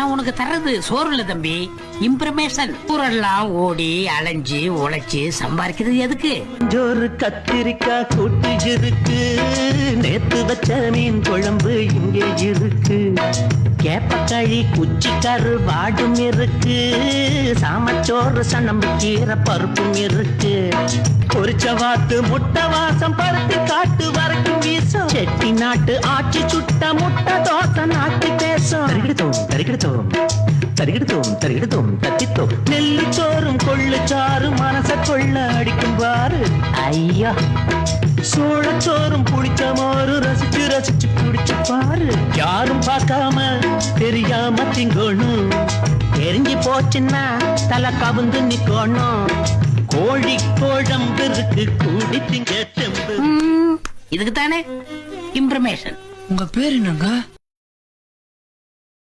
நான் உனக்கு தர்றது சோறு இல்ல தம்பி, இம்ப்ரமேஷன். ஊரெல்லாம் ஓடி அலைஞ்சு உழைச்சு சம்பாதிக்கிறது எதுக்கு? ஜோறு கத்திரிக்காய் கூட்டு இருக்கு, நேத்து வச்ச மீன் குழம்பு இங்கே இருக்கு, கேப்பக்களி குச்சிக்கரு வாடும் இருக்கு, சாமச்சோறு சனம்பு கீரை பருப்பும் இருக்கு, பொரிச்ச வாத்து முட்டை வாசம் பருத்தி காட்டு வரைக்கும் வீசும், செட்டி நாட்டு ஆட்சி சுட்ட முட்டை தோசை நாட்டு பேசும். தரிகிடுத்தோம் தரிகிடுத்தோம் தத்தித்தோம், நெல்லிச்சோறும் கொள்ளுச்சாரும் மனச கொள்ள அடிக்கும் பாரு. ஐயா சோழச்சோறும் புளிச்ச மோரு ரசிச்சு ரசிச்சு குடிச்சு பாரு. யாரும் பார்க்காம தெரியாம திங்கணும், தெரிஞ்சு போச்சுன்னா தலை கவுந்து நிக்கணும். கோழி கோழம்பு இருக்கு கூடி திங்க செம்பு. இதுக்கு தானே இம்ப்ரமேஷன். உங்க பேர் என்னங்க?